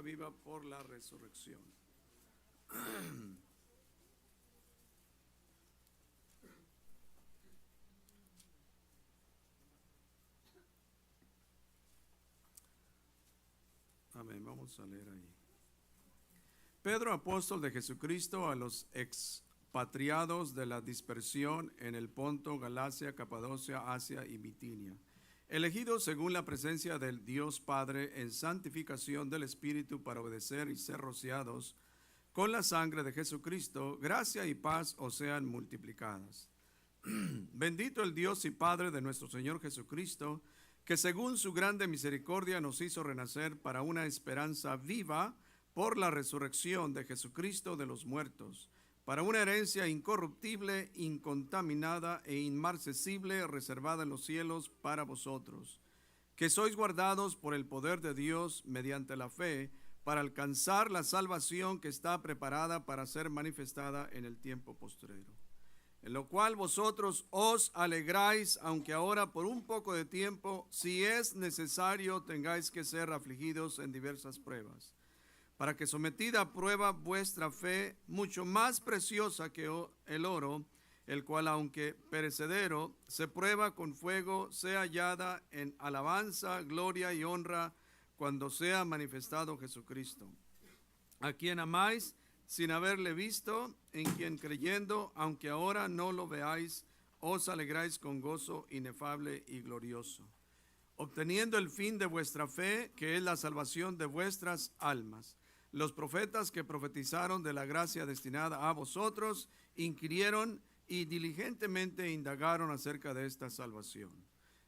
viva por la resurrección. Amén, vamos a leer ahí. Pedro, apóstol de Jesucristo, a los expatriados de la dispersión en el Ponto, Galacia, Capadocia, Asia y Bitinia, elegidos según la presencia del Dios Padre en santificación del Espíritu para obedecer y ser rociados con la sangre de Jesucristo, gracia y paz os sean multiplicadas. Bendito el Dios y Padre de nuestro Señor Jesucristo, que según su grande misericordia nos hizo renacer para una esperanza viva por la resurrección de Jesucristo de los muertos, para una herencia incorruptible, incontaminada e inmarcesible, reservada en los cielos para vosotros, que sois guardados por el poder de Dios mediante la fe, para alcanzar la salvación que está preparada para ser manifestada en el tiempo postrero. En lo cual vosotros os alegráis, aunque ahora por un poco de tiempo, si es necesario, tengáis que ser afligidos en diversas pruebas, para que sometida a prueba vuestra fe, mucho más preciosa que el oro, el cual aunque perecedero, se prueba con fuego, sea hallada en alabanza, gloria y honra, cuando sea manifestado Jesucristo, a quien amáis sin haberle visto, en quien creyendo, aunque ahora no lo veáis, os alegráis con gozo inefable y glorioso, obteniendo el fin de vuestra fe, que es la salvación de vuestras almas. Los profetas que profetizaron de la gracia destinada a vosotros, inquirieron y diligentemente indagaron acerca de esta salvación,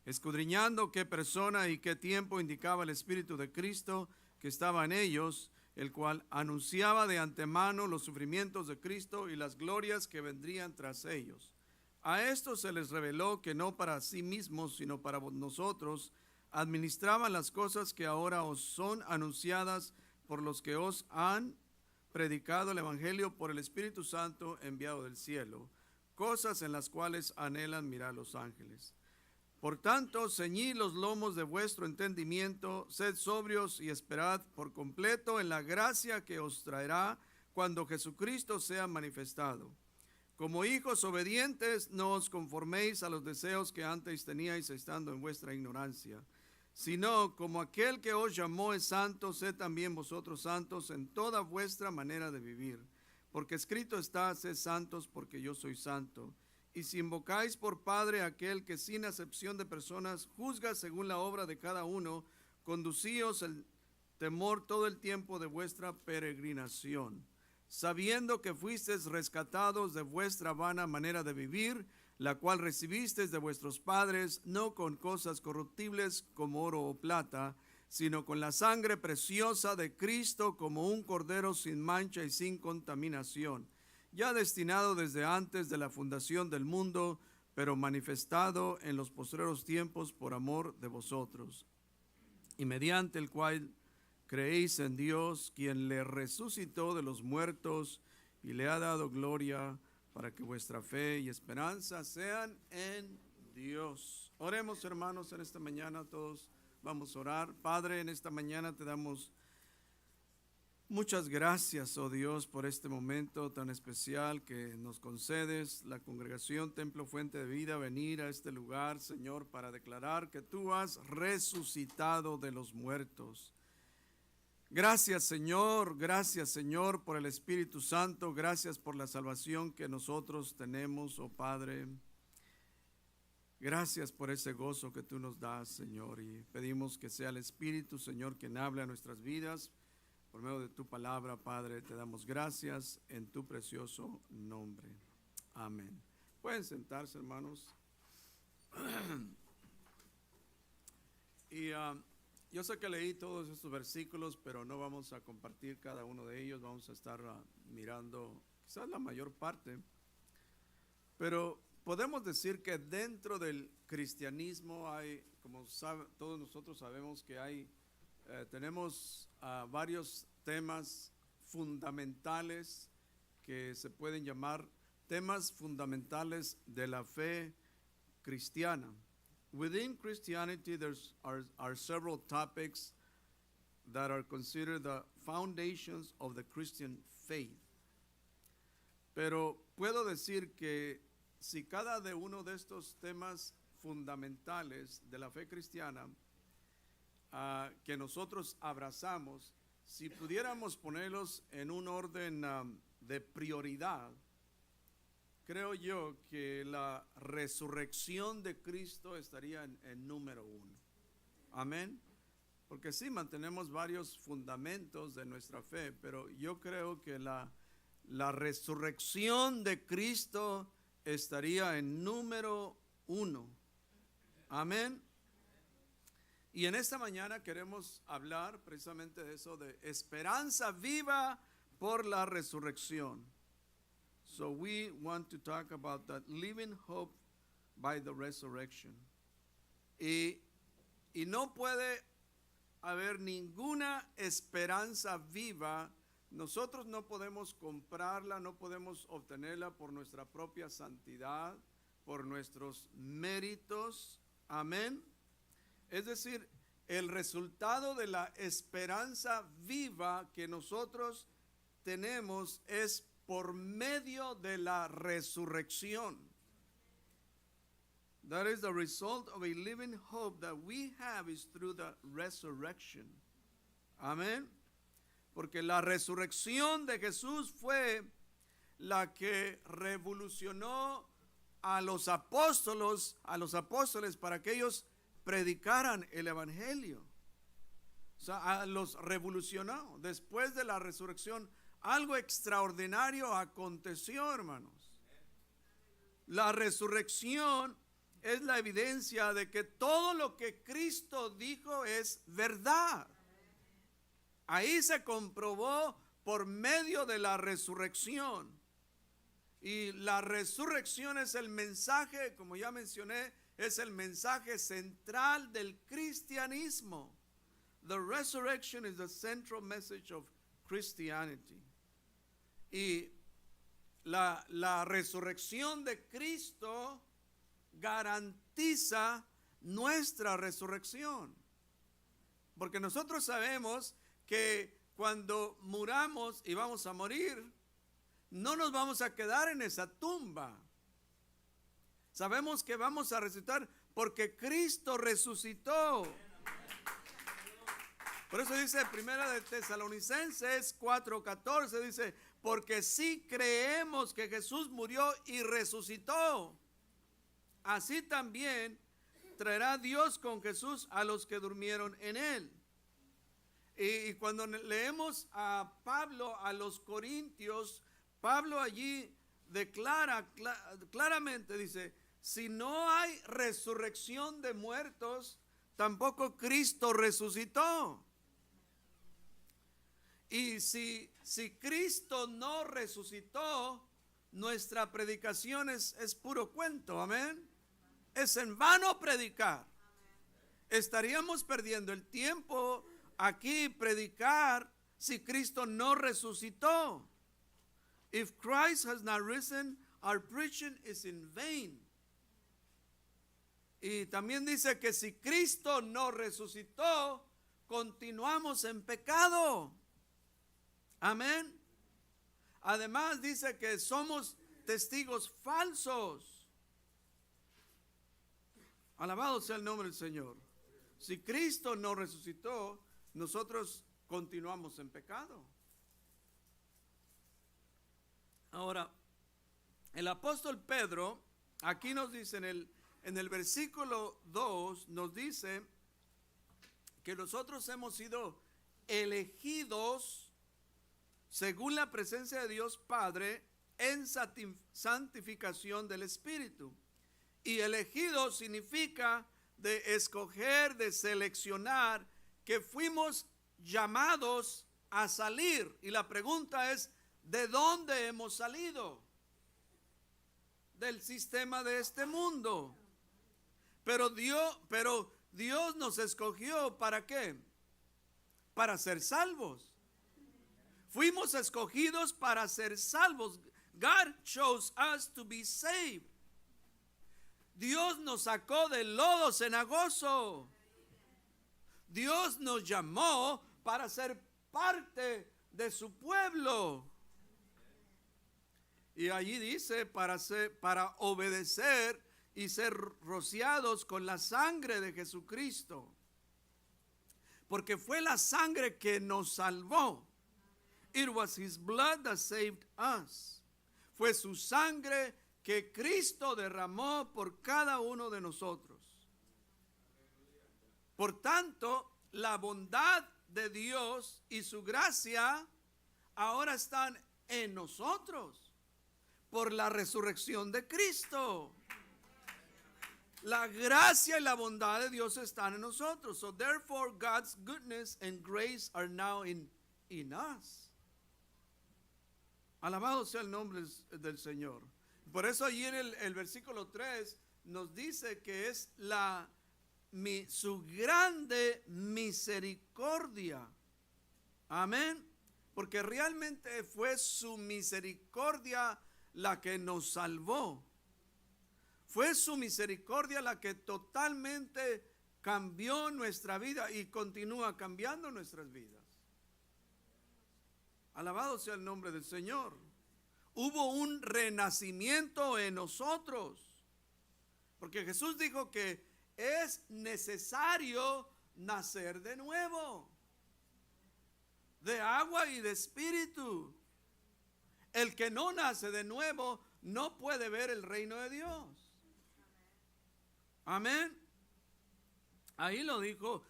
escudriñando qué persona y qué tiempo indicaba el Espíritu de Cristo que estaba en ellos, el cual anunciaba de antemano los sufrimientos de Cristo y las glorias que vendrían tras ellos. A estos se les reveló que no para sí mismos, sino para nosotros, administraban las cosas que ahora os son anunciadas por los que os han predicado el Evangelio por el Espíritu Santo enviado del cielo, cosas en las cuales anhelan mirar los ángeles. Por tanto, ceñid los lomos de vuestro entendimiento, sed sobrios y esperad por completo en la gracia que os traerá cuando Jesucristo sea manifestado. Como hijos obedientes, no os conforméis a los deseos que antes teníais estando en vuestra ignorancia, sino como aquel que os llamó es santo, sed también vosotros santos en toda vuestra manera de vivir. Porque escrito está, sed santos porque yo soy santo. Y si invocáis por Padre a aquel que sin acepción de personas juzga según la obra de cada uno, conducíos el temor todo el tiempo de vuestra peregrinación, sabiendo que fuisteis rescatados de vuestra vana manera de vivir, la cual recibisteis de vuestros padres, no con cosas corruptibles como oro o plata, sino con la sangre preciosa de Cristo, como un cordero sin mancha y sin contaminación, ya destinado desde antes de la fundación del mundo, pero manifestado en los postreros tiempos por amor de vosotros, y mediante el cual creéis en Dios, quien le resucitó de los muertos y le ha dado gloria, para que vuestra fe y esperanza sean en Dios. Oremos, hermanos, en esta mañana todos vamos a orar. Padre, en esta mañana te damos muchas gracias, oh Dios, por este momento tan especial que nos concedes, la congregación Templo Fuente de Vida, venir a este lugar, Señor, para declarar que tú has resucitado de los muertos. Gracias, Señor, por el Espíritu Santo, gracias por la salvación que nosotros tenemos, oh Padre. Gracias por ese gozo que tú nos das, Señor, y pedimos que sea el Espíritu, Señor, quien hable a nuestras vidas. Por medio de tu palabra, Padre, te damos gracias en tu precioso nombre. Amén. Pueden sentarse, hermanos. Y yo sé que leí todos estos versículos, pero no vamos a compartir cada uno de ellos. Vamos a estar mirando quizás la mayor parte. Pero podemos decir que dentro del cristianismo hay, como todos nosotros sabemos que hay, tenemos varios temas fundamentales que se pueden llamar temas fundamentales de la fe cristiana. Within Christianity, are several topics that are considered the foundations of the Christian faith. Pero puedo decir que si cada de uno de estos temas fundamentales de la fe cristiana que nosotros abrazamos, si pudiéramos ponerlos en un orden de prioridad, creo yo que la resurrección de Cristo estaría en número 1. Amén. Porque sí, mantenemos varios fundamentos de nuestra fe, pero yo creo que la resurrección de Cristo estaría en número 1. Amén. Y en esta mañana queremos hablar precisamente de eso, de esperanza viva por la resurrección. So we want to talk about that living hope by the resurrection. Y no puede haber ninguna esperanza viva. Nosotros no podemos comprarla, no podemos obtenerla por nuestra propia santidad, por nuestros méritos. Amén. Es decir, el resultado de la esperanza viva que nosotros tenemos es por medio de la resurrección. That is the result of a living hope that we have is through the resurrection. Amén. Porque la resurrección de Jesús fue la que revolucionó a los apóstoles para que ellos predicaran el evangelio. O sea, los revolucionó. Después de la resurrección, algo extraordinario aconteció, hermanos. La resurrección es la evidencia de que todo lo que Cristo dijo es verdad. Ahí se comprobó por medio de la resurrección. Y la resurrección es el mensaje, como ya mencioné, es el mensaje central del cristianismo. The resurrection is the central message of Christianity. Y la resurrección de Cristo garantiza nuestra resurrección. Porque nosotros sabemos que cuando muramos y vamos a morir, no nos vamos a quedar en esa tumba. Sabemos que vamos a resucitar porque Cristo resucitó. Por eso dice Primera de Tesalonicenses 4:14, dice, porque si creemos que Jesús murió y resucitó, así también traerá Dios con Jesús a los que durmieron en él. Y cuando leemos a Pablo a los Corintios, Pablo allí declara claramente, dice, si no hay resurrección de muertos, tampoco Cristo resucitó. Y si Cristo no resucitó, nuestra predicación es puro cuento, amén. Es en vano predicar. Estaríamos perdiendo el tiempo aquí predicar si Cristo no resucitó. If Christ has not risen, our preaching is in vain. Y también dice que si Cristo no resucitó, continuamos en pecado. Amén. Además dice que somos testigos falsos. Alabado sea el nombre del Señor. Si Cristo no resucitó, nosotros continuamos en pecado. Ahora, el apóstol Pedro, aquí nos dice en el versículo 2, nos dice que nosotros hemos sido elegidos según la presencia de Dios Padre en santificación del Espíritu. Y elegido significa de escoger, de seleccionar, que fuimos llamados a salir. Y la pregunta es, ¿de dónde hemos salido? Del sistema de este mundo. Pero Dios nos escogió, ¿para qué? Para ser salvos. Fuimos escogidos para ser salvos. God chose us to be saved. Dios nos sacó del lodo cenagoso. Dios nos llamó para ser parte de su pueblo. Y allí dice para obedecer y ser rociados con la sangre de Jesucristo. Porque fue la sangre que nos salvó. It was his blood that saved us. Fue su sangre que Cristo derramó por cada uno de nosotros. Por tanto, la bondad de Dios y su gracia ahora están en nosotros por la resurrección de Cristo. La gracia y la bondad de Dios están en nosotros. So therefore God's goodness and grace are now in us. Alabado sea el nombre del Señor. Por eso allí en el versículo 3 nos dice que es su grande misericordia. Amén. Porque realmente fue su misericordia la que nos salvó. Fue su misericordia la que totalmente cambió nuestra vida y continúa cambiando nuestras vidas. Alabado sea el nombre del Señor. Hubo un renacimiento en nosotros. Porque Jesús dijo que es necesario nacer de nuevo. De agua y de espíritu. El que no nace de nuevo no puede ver el reino de Dios. Amén. Ahí lo dijo,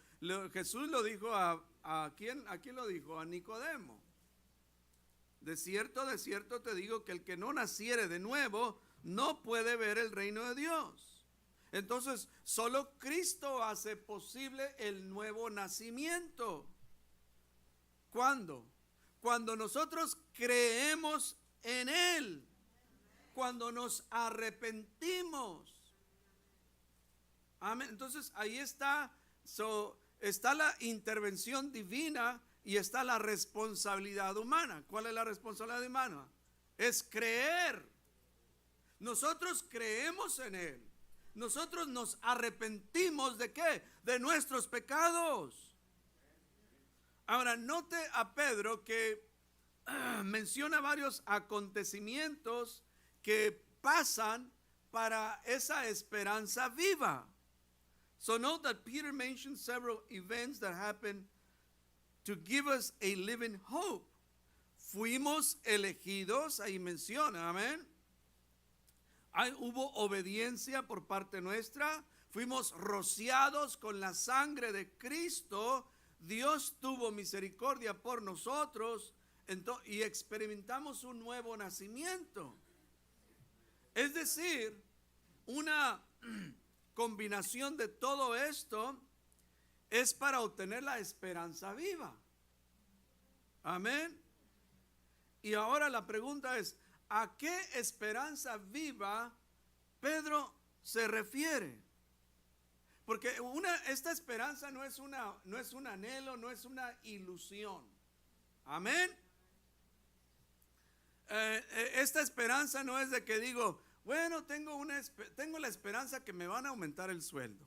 Jesús lo dijo a quién lo dijo, a Nicodemo. De cierto te digo que el que no naciere de nuevo no puede ver el reino de Dios. Entonces, solo Cristo hace posible el nuevo nacimiento. ¿Cuándo? Cuando nosotros creemos en Él. Cuando nos arrepentimos. Amén. Entonces ahí está, está la intervención divina y está la responsabilidad humana. ¿Cuál es la responsabilidad humana? Es creer. Nosotros creemos en Él. Nosotros nos arrepentimos ¿de qué? De nuestros pecados. Ahora, note a Pedro que menciona varios acontecimientos que pasan para esa esperanza viva. So note that Peter mentions several events that happened to give us a living hope. Fuimos elegidos, ahí menciona, amén. Hubo obediencia por parte nuestra, fuimos rociados con la sangre de Cristo, Dios tuvo misericordia por nosotros y experimentamos un nuevo nacimiento. Es decir, una combinación de todo esto es para obtener la esperanza viva. Amén. Y ahora la pregunta es, ¿a qué esperanza viva Pedro se refiere? Porque esta esperanza no es un anhelo, no es una ilusión. Amén. Esta esperanza no es de que digo, bueno, tengo la esperanza que me van a aumentar el sueldo.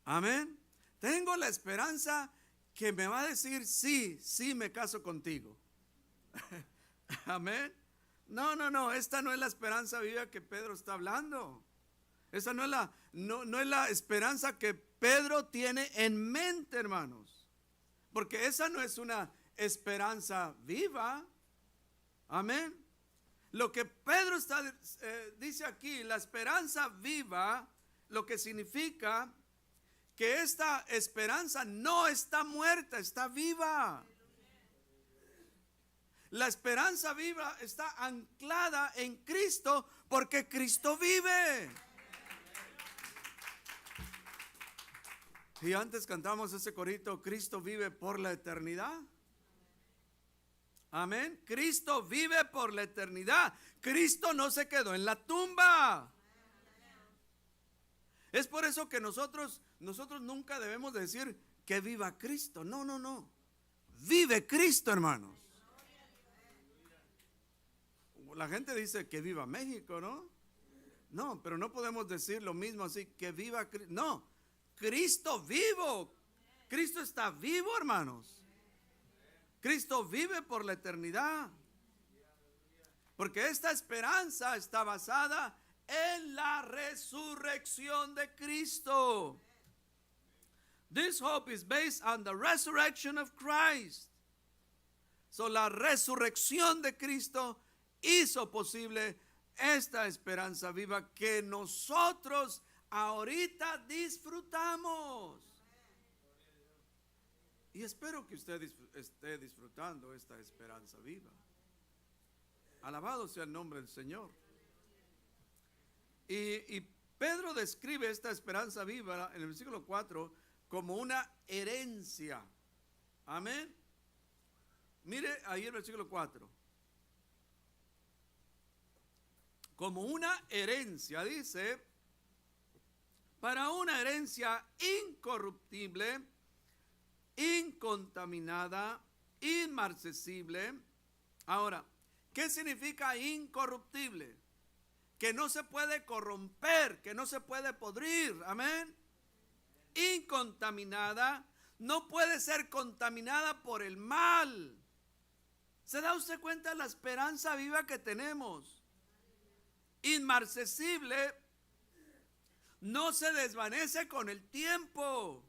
Amén. Tengo la esperanza que me va a decir, sí me caso contigo. Amén. No, esta no es la esperanza viva que Pedro está hablando. Esa no es la esperanza que Pedro tiene en mente, hermanos. Porque esa no es una esperanza viva. Amén. Lo que Pedro dice aquí, la esperanza viva, lo que significa que esta esperanza no está muerta, está viva. La esperanza viva está anclada en Cristo porque Cristo vive. Y antes cantamos ese corito, Cristo vive por la eternidad. Amén. Cristo vive por la eternidad. Cristo no se quedó en la tumba. Es por eso que nosotros nunca debemos decir que viva Cristo. No. Vive Cristo, hermanos. La gente dice que viva México, ¿no? No, pero no podemos decir lo mismo así, que viva Cristo. No, Cristo vivo. Cristo está vivo, hermanos. Cristo vive por la eternidad. Porque esta esperanza está basada en la resurrección de Cristo. This hope is based on the resurrection of Christ. So, la resurrección de Cristo hizo posible esta esperanza viva que nosotros ahorita disfrutamos. Y espero que usted esté disfrutando esta esperanza viva. Alabado sea el nombre del Señor. Y Pedro describe esta esperanza viva en el versículo 4 como una herencia. Amén. Mire ahí el versículo 4. Como una herencia, dice, para una herencia incorruptible, incontaminada, inmarcesible. Ahora, ¿qué significa incorruptible? Que no se puede corromper, que no se puede podrir. Amén. Incontaminada, no puede ser contaminada por el mal. ¿Se da usted cuenta de la esperanza viva que tenemos? Inmarcesible, no se desvanece con el tiempo.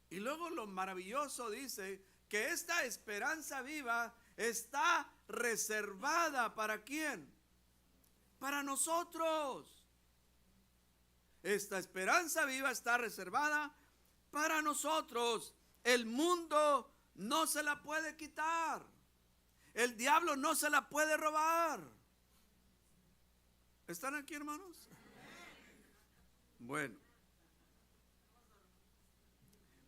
Y luego lo maravilloso dice que esta esperanza viva está reservada ¿para quién? Para nosotros. Esta esperanza viva está reservada para nosotros. El mundo no se la puede quitar. El diablo no se la puede robar. ¿Están aquí, hermanos? Bueno.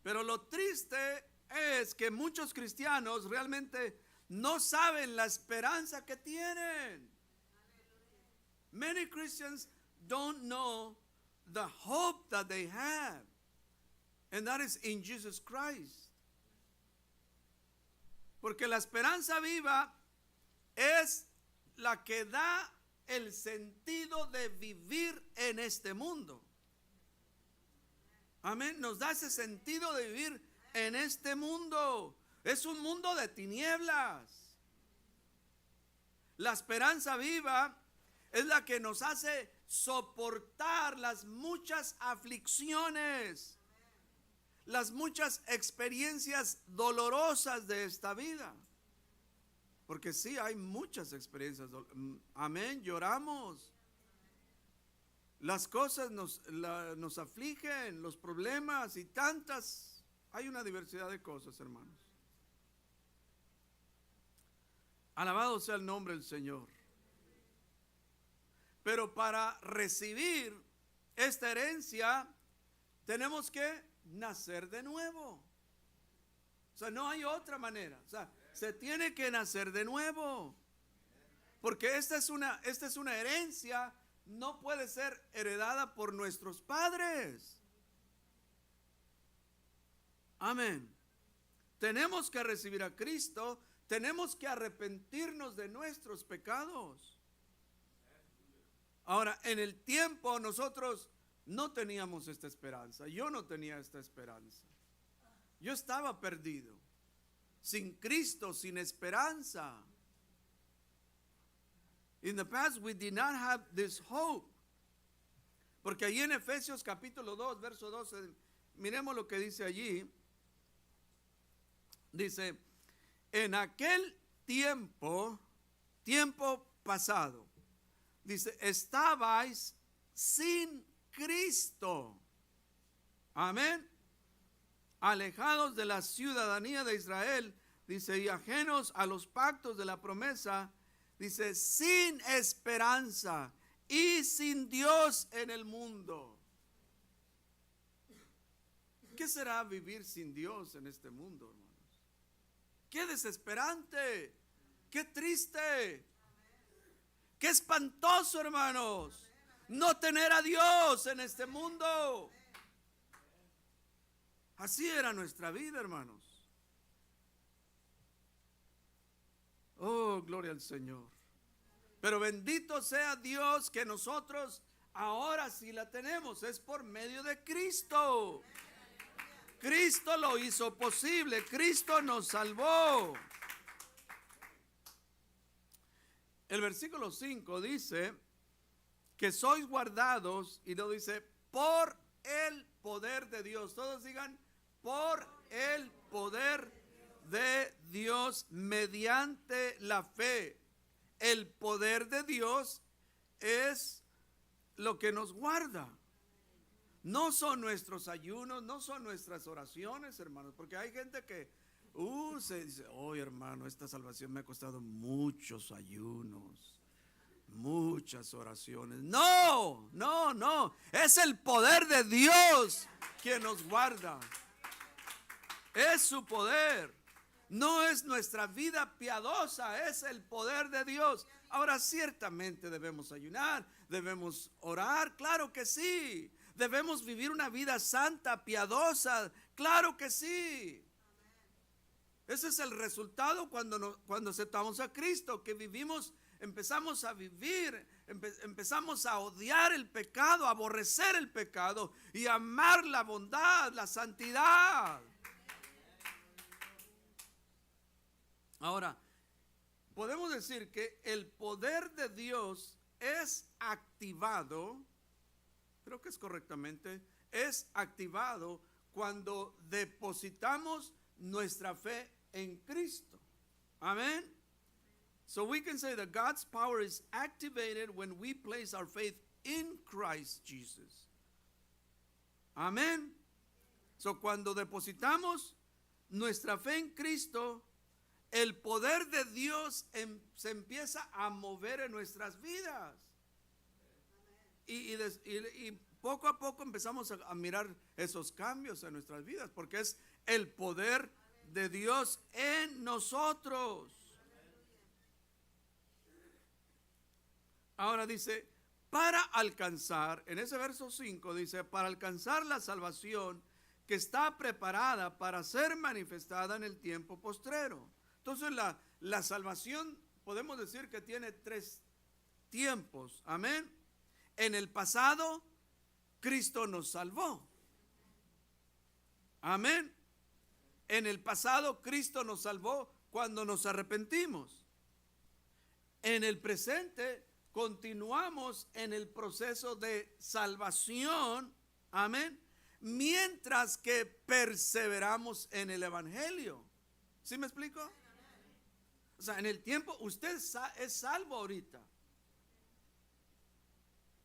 Pero lo triste es que muchos cristianos realmente no saben la esperanza que tienen. Many Christians don't know the hope that they have, and that is in Jesus Christ. Porque la esperanza viva es la que da el sentido de vivir en este mundo. Amén. Nos da ese sentido de vivir en este mundo. Es un mundo de tinieblas. La esperanza viva es la que nos hace soportar las muchas aflicciones, las muchas experiencias dolorosas de esta vida. Porque sí, hay muchas experiencias. Amén, lloramos. Las cosas nos afligen, los problemas y tantas. Hay una diversidad de cosas, hermanos. Alabado sea el nombre del Señor. Pero para recibir esta herencia tenemos que nacer de nuevo. O sea, no hay otra manera. O sea, se tiene que nacer de nuevo. Porque esta es una herencia. No puede ser heredada por nuestros padres. Amén. Tenemos que recibir a Cristo. Tenemos que arrepentirnos de nuestros pecados. Ahora, en el tiempo nosotros no teníamos esta esperanza. Yo no tenía esta esperanza. Yo estaba perdido. Sin Cristo, sin esperanza. In the past we did not have this hope. Porque allí en Efesios capítulo 2, verso 12, miremos lo que dice allí. Dice, en aquel tiempo pasado, dice, estabais sin Cristo. Amén. Alejados de la ciudadanía de Israel, dice, y ajenos a los pactos de la promesa. Dice, sin esperanza y sin Dios en el mundo. ¿Qué será vivir sin Dios en este mundo, hermanos? Qué desesperante, qué triste, qué espantoso, hermanos, no tener a Dios en este mundo. Así era nuestra vida, hermanos. Oh, gloria al Señor. Pero bendito sea Dios que nosotros ahora sí la tenemos. Es por medio de Cristo. Cristo lo hizo posible. Cristo nos salvó. El versículo 5 dice que sois guardados, y no dice por el poder de Dios. Todos digan por el poder de Dios mediante la fe. El poder de Dios es lo que nos guarda. No son nuestros ayunos, no son nuestras oraciones, hermanos, porque hay gente que se dice, oh hermano, esta salvación me ha costado muchos ayunos, muchas oraciones. No, no, no, es el poder de Dios quien nos guarda. Es su poder. No es nuestra vida piadosa, es el poder de Dios. Ahora, ciertamente debemos ayunar, debemos orar, claro que sí. Debemos vivir una vida santa, piadosa, claro que sí. Ese es el resultado cuando aceptamos a Cristo, que vivimos, empezamos a vivir, empezamos a odiar el pecado, a aborrecer el pecado y amar la bondad, la santidad. Ahora, podemos decir que el poder de Dios es activado, creo que es correctamente, es activado cuando depositamos nuestra fe en Cristo. Amén. So we can say that God's power is activated when we place our faith in Christ Jesus. Amén. So cuando depositamos nuestra fe en Cristo, el poder de Dios se empieza a mover en nuestras vidas. Y poco a poco empezamos a mirar esos cambios en nuestras vidas, porque es el poder de Dios en nosotros. Ahora dice, para alcanzar, en ese verso 5 dice, para alcanzar la salvación que está preparada para ser manifestada en el tiempo postrero. Entonces la salvación podemos decir que tiene 3 tiempos. Amén. En el pasado, Cristo nos salvó. Amén. En el pasado, Cristo nos salvó cuando nos arrepentimos. En el presente, continuamos en el proceso de salvación. Amén. Mientras que perseveramos en el Evangelio. ¿Sí me explico? O sea, en el tiempo, usted es salvo ahorita.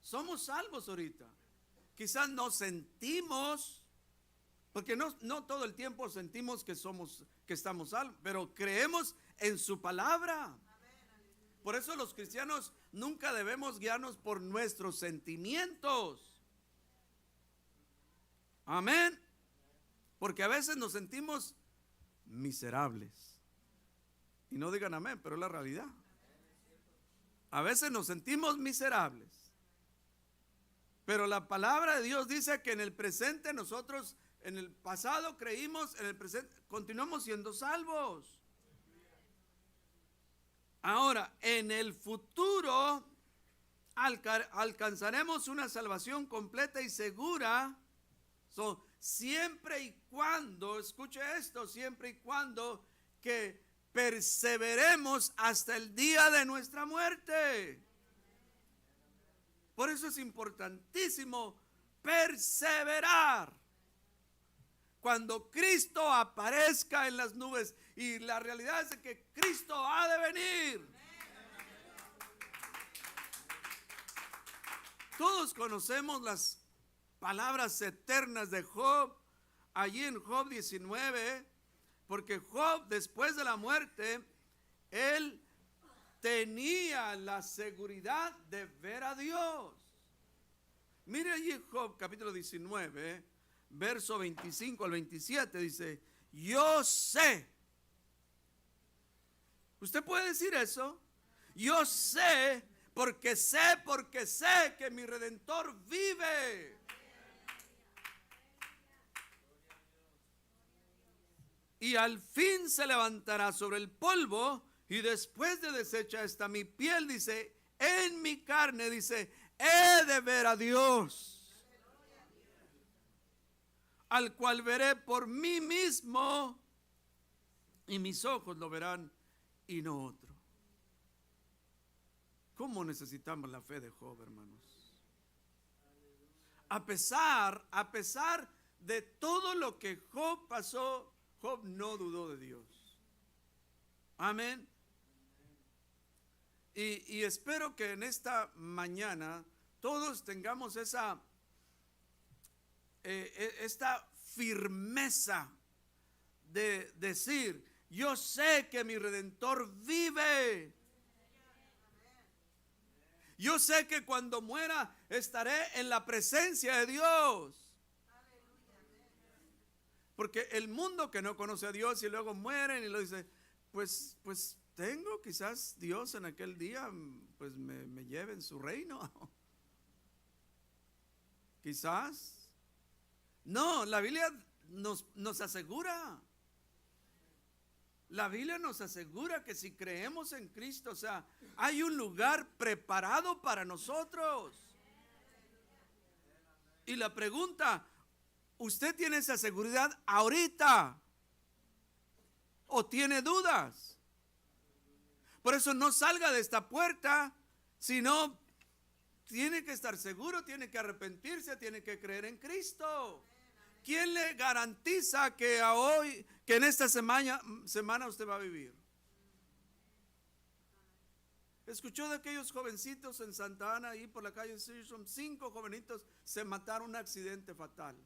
Somos salvos ahorita. Quizás no sentimos, porque no todo el tiempo sentimos que estamos salvos, pero creemos en su palabra. Por eso los cristianos nunca debemos guiarnos por nuestros sentimientos. Amén. Porque a veces nos sentimos miserables. Y no digan amén, pero es la realidad. A veces nos sentimos miserables. Pero la palabra de Dios dice que en el presente nosotros, en el pasado creímos, en el presente continuamos siendo salvos. Ahora, en el futuro alcanzaremos una salvación completa y segura. Siempre y cuando, escuche esto, siempre y cuando que perseveremos hasta el día de nuestra muerte. Por eso es importantísimo perseverar. Cuando Cristo aparezca en las nubes, y la realidad es que Cristo ha de venir. Todos conocemos las palabras eternas de Job, allí en Job 19, porque Job, después de la muerte, él tenía la seguridad de ver a Dios. Mire allí Job capítulo 19, verso 25 al 27, dice, yo sé. ¿Usted puede decir eso? Yo sé, porque sé que mi Redentor vive. Y al fin se levantará sobre el polvo, y después de deshecha está mi piel, dice, en mi carne, dice, he de ver a Dios. al cual veré por mí mismo, y mis ojos lo verán y no otro. ¿Cómo necesitamos la fe de Job, hermanos? A pesar de todo lo que Job pasó, Job no dudó de Dios. Amén. Y espero que en esta mañana todos tengamos esta firmeza de decir: yo sé que mi Redentor vive. Yo sé que cuando muera estaré en la presencia de Dios. Porque el mundo que no conoce a Dios y luego mueren y lo dice, pues tengo quizás Dios en aquel día, pues me lleve en su reino. Quizás. No, la Biblia nos asegura. La Biblia nos asegura que si creemos en Cristo, o sea, hay un lugar preparado para nosotros. Y la pregunta, ¿usted tiene esa seguridad ahorita? ¿O tiene dudas? Por eso no salga de esta puerta, sino tiene que estar seguro, tiene que arrepentirse, tiene que creer en Cristo. ¿Quién le garantiza que en esta semana usted va a vivir? Escuchó de aquellos jovencitos en Santa Ana, ahí por la calle Searson, 5 jovenitos se mataron en un accidente fatal.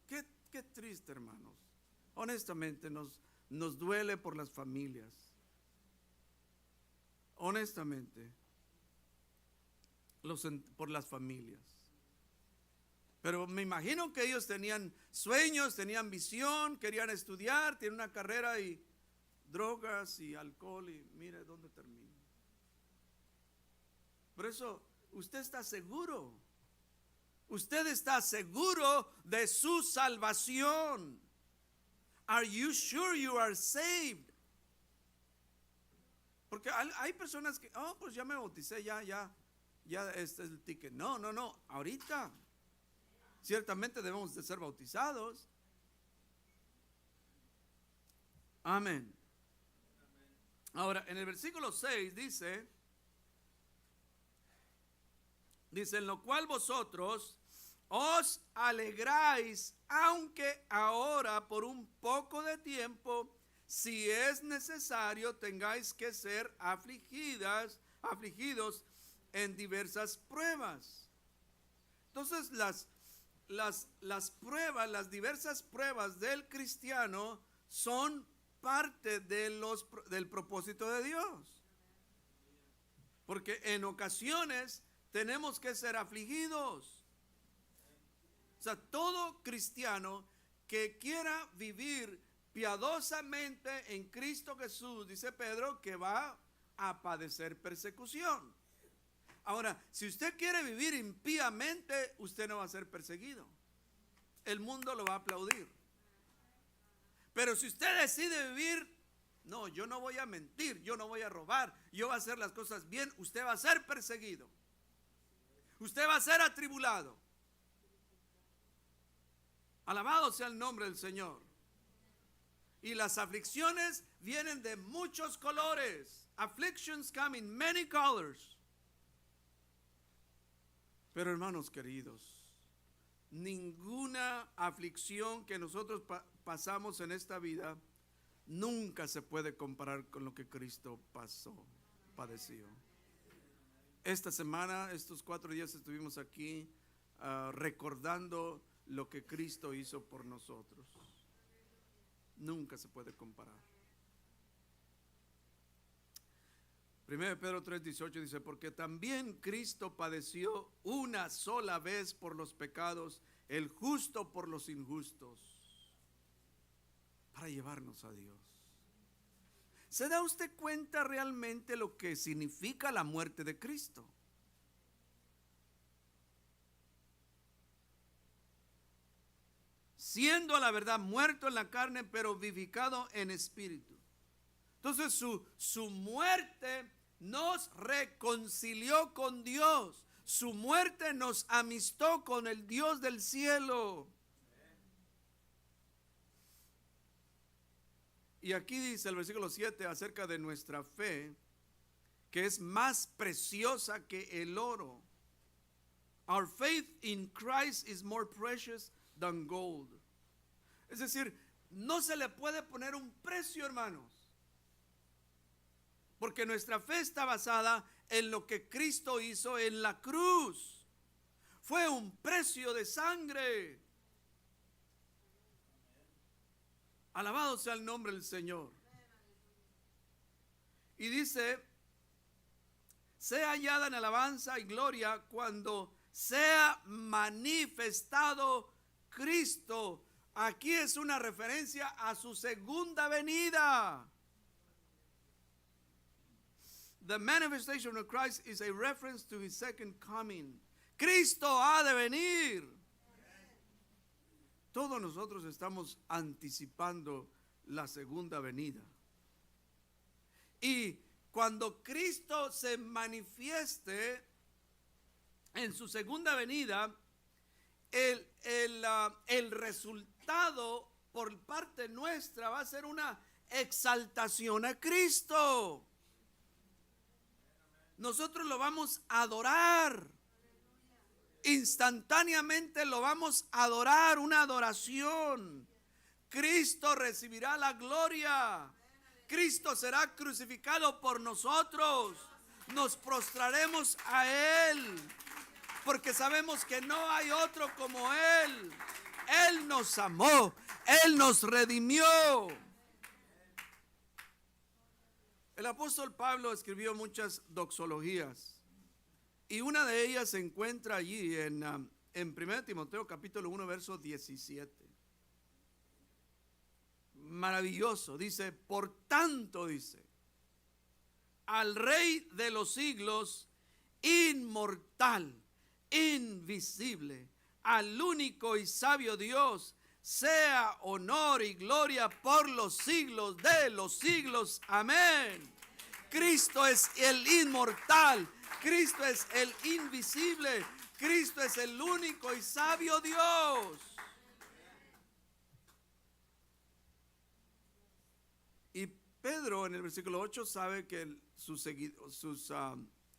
Qué triste, hermanos. Honestamente nos duele por las familias. Honestamente, por las familias. Pero me imagino que ellos tenían sueños, tenían visión, querían estudiar, tienen una carrera, y drogas y alcohol, y mire dónde termina. Por eso usted está seguro. Usted está seguro de su salvación. Are you sure you are saved? Porque hay personas que, pues ya me bauticé, ya este es el ticket. No, ahorita. Ciertamente debemos de ser bautizados. Amén. Ahora, en el versículo 6 dice, en lo cual vosotros os alegráis, aunque ahora por un poco de tiempo, si es necesario, tengáis que ser afligidos en diversas pruebas. Entonces las pruebas, las diversas pruebas del cristiano son parte del propósito de Dios. Porque en ocasiones tenemos que ser afligidos. O sea, todo cristiano que quiera vivir piadosamente en Cristo Jesús, dice Pedro, que va a padecer persecución. Ahora, si usted quiere vivir impíamente, usted no va a ser perseguido. El mundo lo va a aplaudir. Pero si usted decide vivir, no, yo no voy a mentir, yo no voy a robar, yo voy a hacer las cosas bien, usted va a ser perseguido. Usted va a ser atribulado. Alabado sea el nombre del Señor. Y las aflicciones vienen de muchos colores. Afflictions come in many colors. Pero hermanos queridos, ninguna aflicción que nosotros pasamos en esta vida nunca se puede comparar con lo que Cristo padeció. Esta semana, estos 4 días estuvimos aquí recordando lo que Cristo hizo por nosotros. Nunca se puede comparar. 1 Pedro 3:18 dice, porque también Cristo padeció una sola vez por los pecados, el justo por los injustos, para llevarnos a Dios. ¿Se da usted cuenta realmente lo que significa la muerte de Cristo? Siendo a la verdad muerto en la carne, pero vivificado en espíritu. Entonces su muerte nos reconcilió con Dios. Su muerte nos amistó con el Dios del cielo. Y aquí dice el versículo 7 acerca de nuestra fe, que es más preciosa que el oro. Our faith in Christ is more precious than gold. Es decir, no se le puede poner un precio, hermanos, porque nuestra fe está basada en lo que Cristo hizo en la cruz. Fue un precio de sangre. Alabado sea el nombre del Señor. Y dice, sea hallada en alabanza y gloria cuando sea manifestado Cristo. Aquí es una referencia a su segunda venida. The manifestation of Christ is a reference to his second coming. Cristo ha de venir. Todos nosotros estamos anticipando la segunda venida. Y cuando Cristo se manifieste en su segunda venida, el resultado por parte nuestra va a ser una exaltación a Cristo. Nosotros lo vamos a adorar. Instantáneamente lo vamos a adorar, una adoración. Cristo recibirá la gloria. Cristo será crucificado por nosotros. Nos prostraremos a Él, porque sabemos que no hay otro como Él. Él nos amó, Él nos redimió. El apóstol Pablo escribió muchas doxologías, y una de ellas se encuentra allí en 1 Timoteo capítulo 1 verso 17. Maravilloso, dice, por tanto, dice, al Rey de los siglos, inmortal, invisible, al único y sabio Dios, sea honor y gloria por los siglos de los siglos. Amén. Cristo es el inmortal, Cristo es el invisible, Cristo es el único y sabio Dios. Y Pedro en el versículo 8 sabe que sus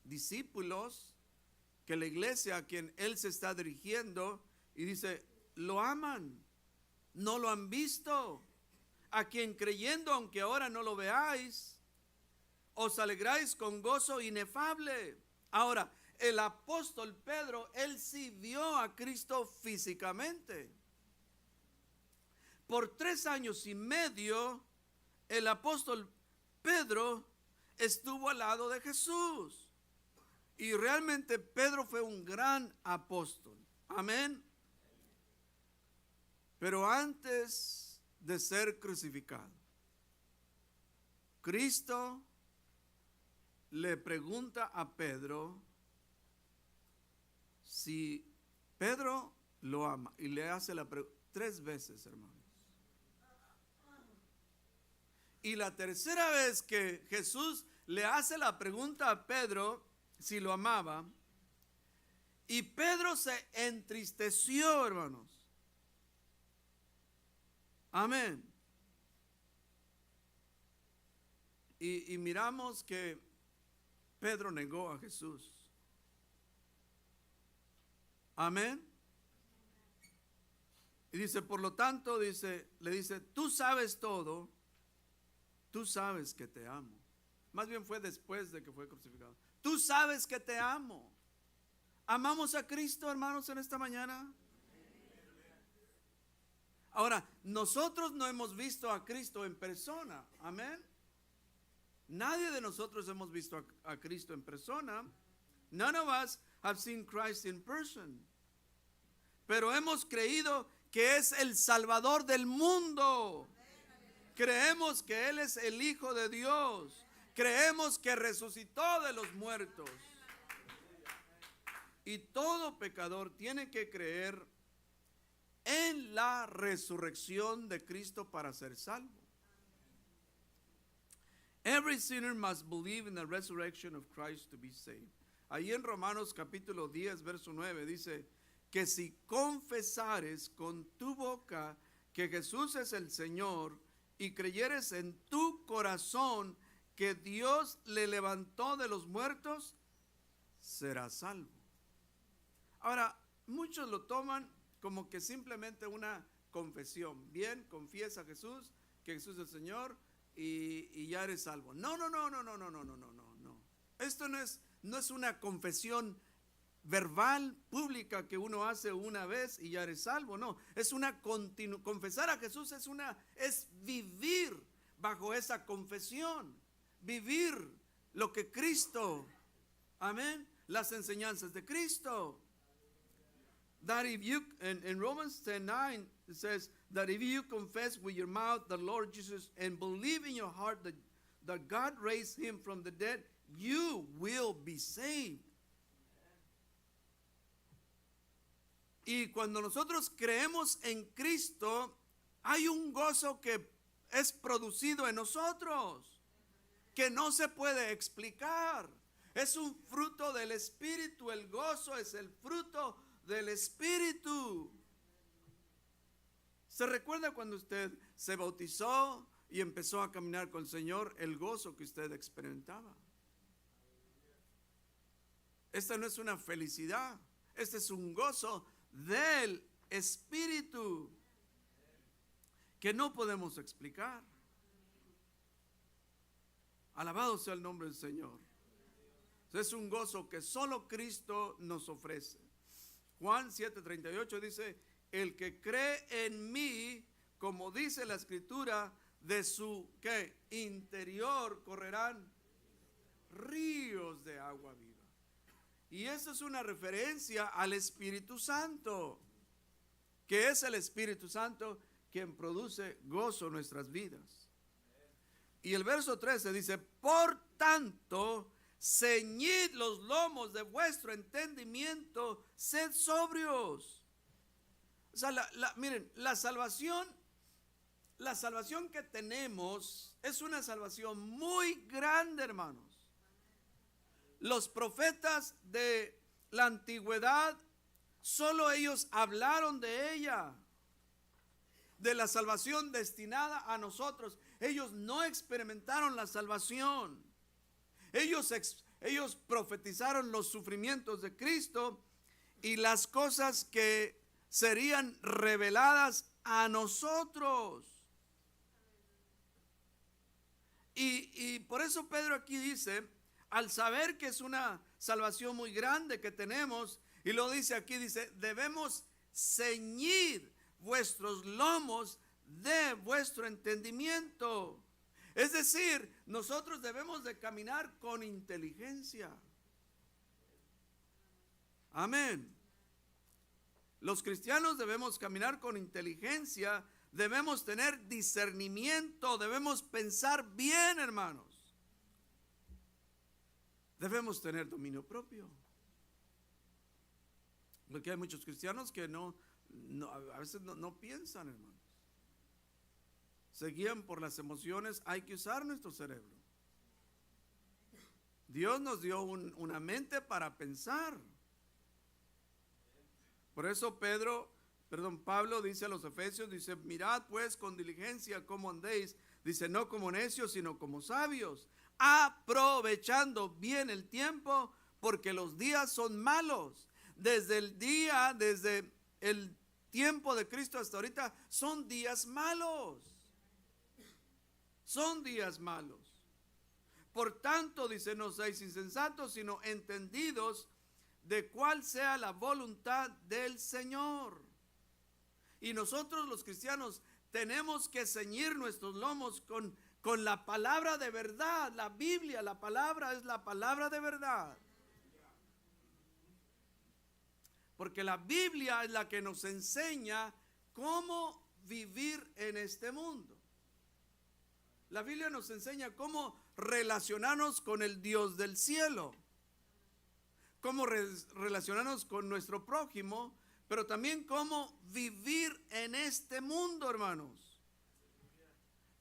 discípulos, que la iglesia a quien él se está dirigiendo, y dice, lo aman, no lo han visto, a quien creyendo, aunque ahora no lo veáis, os alegráis con gozo inefable. Ahora, el apóstol Pedro, él sí vio a Cristo físicamente. Por 3 años y medio, el apóstol Pedro estuvo al lado de Jesús. Y realmente Pedro fue un gran apóstol. Amén. Pero antes de ser crucificado, Cristo le pregunta a Pedro si Pedro lo ama, y le hace la pregunta 3 veces, hermanos. Y la tercera vez que Jesús le hace la pregunta a Pedro si lo amaba, y Pedro se entristeció, hermanos. Amén. Y miramos que Pedro negó a Jesús. Amén. Y dice, por lo tanto, le dice, tú sabes todo, tú sabes que te amo. Más bien fue después de que fue crucificado. Tú sabes que te amo. ¿Amamos a Cristo, hermanos, en esta mañana? Ahora, nosotros no hemos visto a Cristo en persona. Amén. Nadie de nosotros hemos visto a Cristo en persona. None of us have seen Christ in person. Pero hemos creído que es el Salvador del mundo. Creemos que Él es el Hijo de Dios. Creemos que resucitó de los muertos. Y todo pecador tiene que creer en la resurrección de Cristo para ser salvo. Every sinner must believe in the resurrection of Christ to be saved. Ahí en Romanos capítulo 10, verso 9 dice que si confesares con tu boca que Jesús es el Señor y creyeres en tu corazón que Dios le levantó de los muertos, serás salvo. Ahora, muchos lo toman como que simplemente una confesión. Bien, confiesa a Jesús, que Jesús es el Señor y ya eres salvo. No. Esto no es una confesión verbal, pública, que uno hace una vez y ya eres salvo. No, es una confesar a Jesús es vivir bajo esa confesión, vivir lo que Cristo, amén, las enseñanzas de Cristo. That if you, in Romans 10:9, it says that if you confess with your mouth the Lord Jesus and believe in your heart that God raised him from the dead, you will be saved. Y cuando nosotros creemos en Cristo, hay un gozo que es producido en nosotros, que no se puede explicar. Es un fruto del Espíritu. El gozo es el fruto del Espíritu. ¿Se recuerda cuando usted se bautizó y empezó a caminar con el Señor? El gozo que usted experimentaba. Esta no es una felicidad, este es un gozo del Espíritu que no podemos explicar. Alabado sea el nombre del Señor. Es un gozo que solo Cristo nos ofrece. Juan 7:38 dice: el que cree en mí, como dice la Escritura, de su ¿qué? Interior correrán ríos de agua viva. Y eso es una referencia al Espíritu Santo, que es el Espíritu Santo quien produce gozo en nuestras vidas. Y el verso 13 dice: por tanto, ceñid los lomos de vuestro entendimiento, sed sobrios. O sea, miren, la salvación que tenemos es una salvación muy grande, hermanos. Los profetas de la antigüedad, solo ellos hablaron de ella, de la salvación destinada a nosotros. Ellos no experimentaron la salvación. Ellos profetizaron los sufrimientos de Cristo y las cosas que serían reveladas a nosotros. Y por eso Pedro aquí dice, al saber que es una salvación muy grande que tenemos, y lo dice aquí, dice: debemos ceñir vuestros lomos de vuestro entendimiento. Es decir, nosotros debemos de caminar con inteligencia. Amén. Los cristianos debemos caminar con inteligencia, debemos tener discernimiento, debemos pensar bien, hermanos. Debemos tener dominio propio. Porque hay muchos cristianos que a veces no piensan, hermanos. Se guían por las emociones. Hay que usar nuestro cerebro. Dios nos dio una mente para pensar. Por eso Pablo dice a los Efesios, dice: mirad pues con diligencia cómo andéis, dice, no como necios, sino como sabios, aprovechando bien el tiempo, porque los días son malos. Desde el tiempo de Cristo hasta ahorita son días malos. Son días malos. Por tanto, dice, no seáis insensatos, sino entendidos de cuál sea la voluntad del Señor. Y nosotros los cristianos tenemos que ceñir nuestros lomos con la palabra de verdad. La Biblia, la palabra es la palabra de verdad. Porque la Biblia es la que nos enseña cómo vivir en este mundo. La Biblia nos enseña cómo relacionarnos con el Dios del cielo, cómo relacionarnos con nuestro prójimo, pero también cómo vivir en este mundo, hermanos.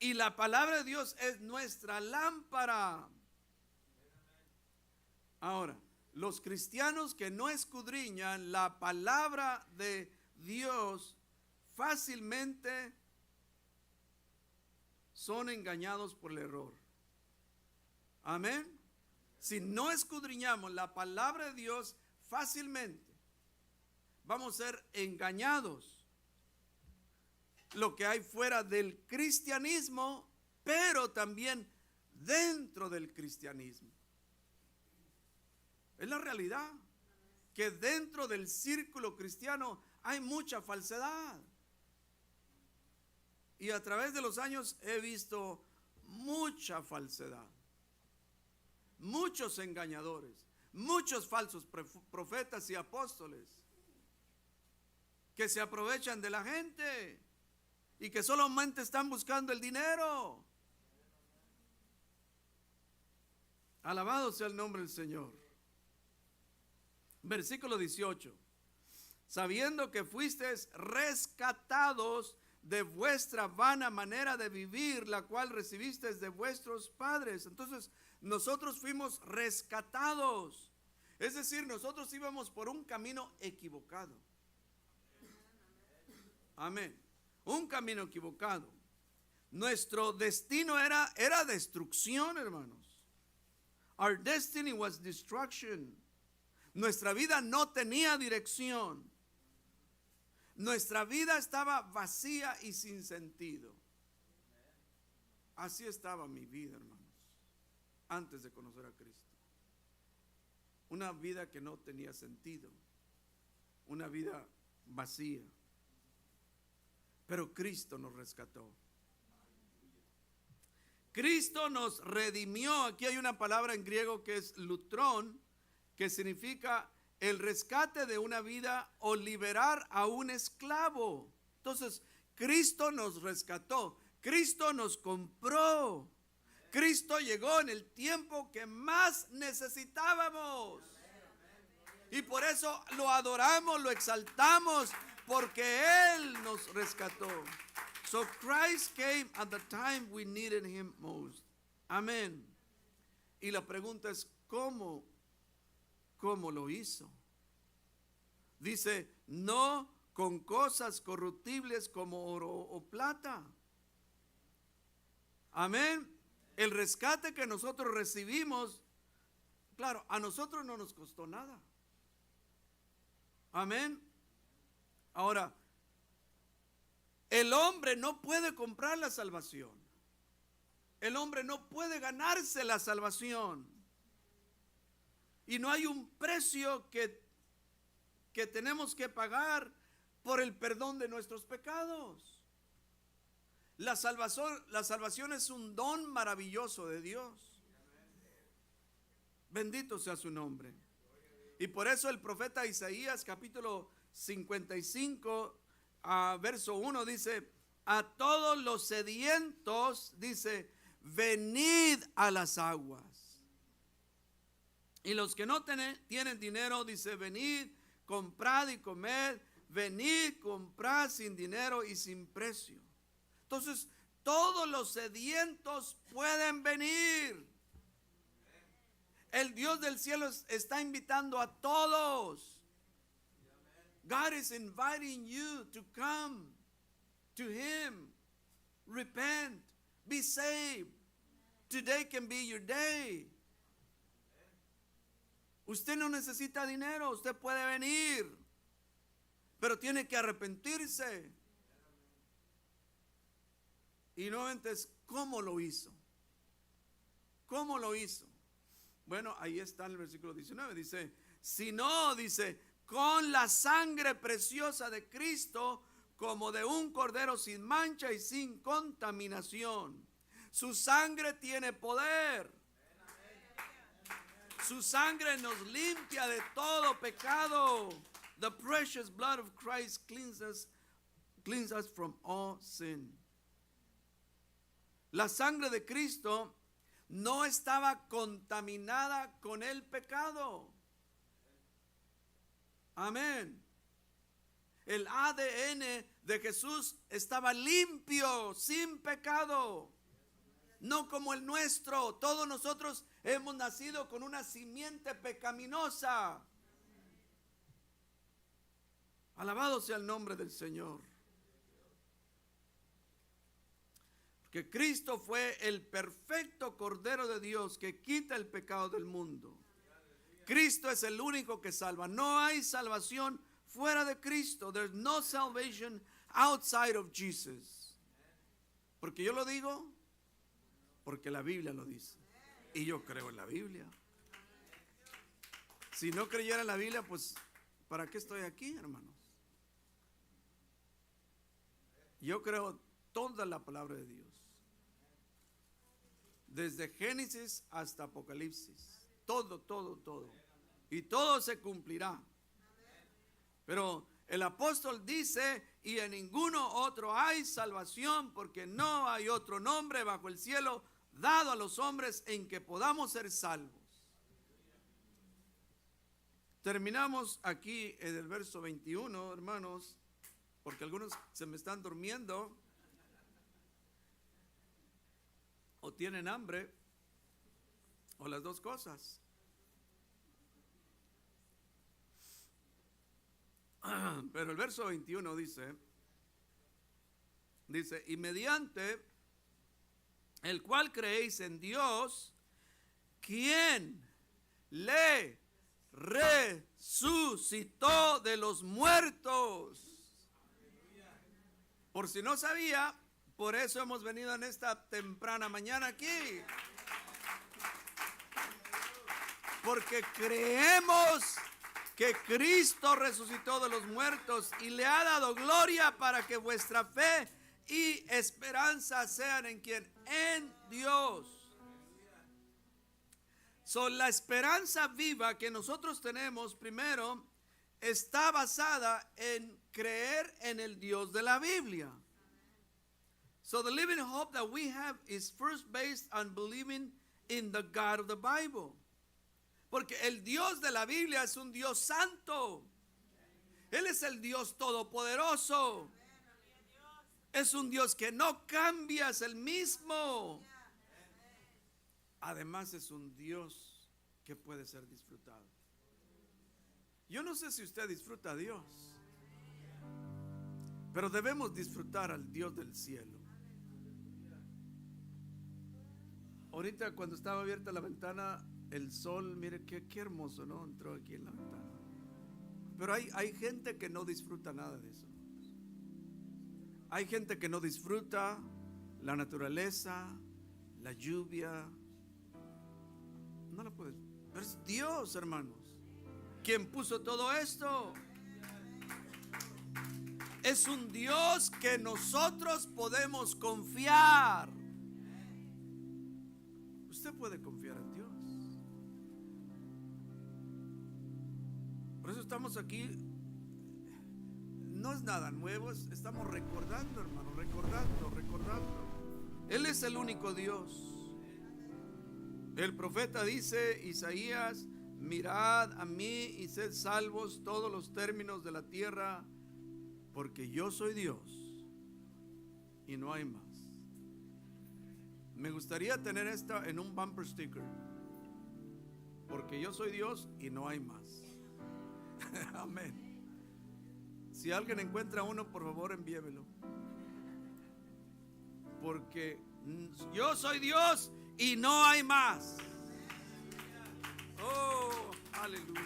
Y la palabra de Dios es nuestra lámpara. Ahora, los cristianos que no escudriñan la palabra de Dios fácilmente son engañados por el error. Amén. Si no escudriñamos la palabra de Dios, fácilmente vamos a ser engañados. Lo que hay fuera del cristianismo, pero también dentro del cristianismo. Es la realidad que dentro del círculo cristiano hay mucha falsedad. Y a través de los años he visto mucha falsedad, muchos engañadores, muchos falsos profetas y apóstoles que se aprovechan de la gente y que solamente están buscando el dinero. Alabado sea el nombre del Señor. Versículo 18. Sabiendo que fuisteis rescatados de vuestra vana manera de vivir, la cual recibisteis de vuestros padres. Entonces, nosotros fuimos rescatados. Es decir, nosotros íbamos por un camino equivocado. Amén. Un camino equivocado. Nuestro destino era destrucción, hermanos. Our destiny was destruction. Nuestra vida no tenía dirección. Nuestra vida estaba vacía y sin sentido. Así estaba mi vida, hermanos, antes de conocer a Cristo. Una vida que no tenía sentido. Una vida vacía. Pero Cristo nos rescató. Cristo nos redimió. Aquí hay una palabra en griego que es lutrón, que significa el rescate de una vida o liberar a un esclavo. Entonces, Cristo nos rescató. Cristo nos compró. Cristo llegó en el tiempo que más necesitábamos. Y por eso lo adoramos, lo exaltamos, porque Él nos rescató. So Christ came at the time we needed Him most. Amén. Y la pregunta es, ¿cómo lo hizo? Dice, no con cosas corruptibles como oro o plata. Amén. El rescate que nosotros recibimos, claro, a nosotros no nos costó nada. Amén. Ahora, el hombre no puede comprar la salvación. El hombre no puede ganarse la salvación. Y no hay un precio que tenemos que pagar por el perdón de nuestros pecados. La salvación es un don maravilloso de Dios. Bendito sea su nombre. Y por eso el profeta Isaías, capítulo 55, verso 1, dice, a todos los sedientos, dice, venid a las aguas. Y los que no tienen dinero, dice, venid, comprad y comed, venid, comprad sin dinero y sin precio. Entonces, todos los sedientos pueden venir. El Dios del cielo está invitando a todos. God is inviting you to come to Him. Repent, be saved. Today can be your day. Usted no necesita dinero, usted puede venir, pero tiene que arrepentirse. Y nuevamente es, ¿cómo lo hizo? ¿Cómo lo hizo? Bueno, ahí está en el versículo 19, dice, si no, dice, con la sangre preciosa de Cristo, como de un cordero sin mancha y sin contaminación. Su sangre tiene poder. Su sangre nos limpia de todo pecado. The precious blood of Christ cleanses us from all sin. La sangre de Cristo no estaba contaminada con el pecado. Amén. El ADN de Jesús estaba limpio, sin pecado. No como el nuestro. Todos nosotros hemos nacido con una simiente pecaminosa. Alabado sea el nombre del Señor. que Cristo fue el perfecto Cordero de Dios que quita el pecado del mundo. Cristo es el único que salva. No hay salvación fuera de Cristo. There's no salvation outside of Jesus. Porque yo lo digo, porque la Biblia lo dice. Y yo creo en la Biblia. Si no creyera en la Biblia, pues, ¿para qué estoy aquí, hermanos? Yo creo toda la palabra de Dios. Desde Génesis hasta Apocalipsis. Todo, todo, todo. Y todo se cumplirá. Pero el apóstol dice, y en ninguno otro hay salvación, porque no hay otro nombre bajo el cielo dado a los hombres en que podamos ser salvos. Terminamos aquí en el verso 21, hermanos, porque algunos se me están durmiendo o tienen hambre o las dos cosas. Pero el verso 21 dice, y mediante el cual creéis en Dios, quien le resucitó de los muertos. Por si no sabía, por eso hemos venido en esta temprana mañana aquí. Porque creemos que Cristo resucitó de los muertos y le ha dado gloria para que vuestra fe y esperanza sean en quien, en Dios. La esperanza viva que nosotros tenemos primero está basada en creer en el Dios de la Biblia. So the living hope that we have is first based on believing in the God of the Bible. Porque el Dios de la Biblia es un Dios santo. Él es el Dios todopoderoso. Es un Dios que no cambia, es el mismo. Además es un Dios que puede ser disfrutado. Yo no sé si usted disfruta a Dios, pero debemos disfrutar al Dios del cielo. Ahorita cuando estaba abierta la ventana, el sol, mire qué hermoso, ¿no? Entró aquí en la ventana. Pero hay gente que no disfruta nada de eso. Hay gente que no disfruta la naturaleza, la lluvia. No lo puedes. Pero es Dios, hermanos, quien puso todo esto. Es un Dios que nosotros podemos confiar. Usted puede confiar en Dios. Por eso estamos aquí. No es nada nuevo, estamos recordando, hermano, recordando. Él es el único Dios. El profeta dice, Isaías, mirad a mí y sed salvos todos los términos de la tierra, porque yo soy Dios y no hay más. Me gustaría tener esta en un bumper sticker, porque yo soy Dios y no hay más. Amén. Si alguien encuentra uno, por favor envíemelo, porque yo soy Dios y no hay más. Oh, aleluya.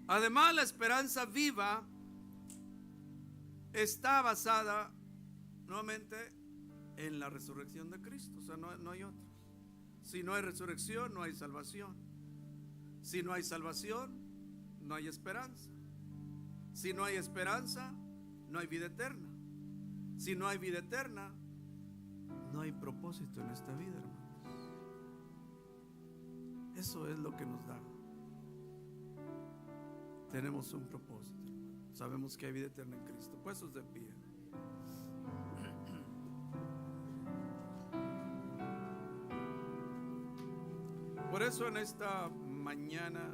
Además, la esperanza viva está basada nuevamente en la resurrección de Cristo. O sea, no hay otra. Si no hay resurrección, no hay salvación. Si no hay salvación, no hay esperanza. Si no hay esperanza, no hay vida eterna. Si no hay vida eterna, no hay propósito en esta vida, hermanos. Eso es lo que nos da. Tenemos un propósito, hermanos. Sabemos que hay vida eterna en Cristo. Puestos de pie. Por eso en esta mañana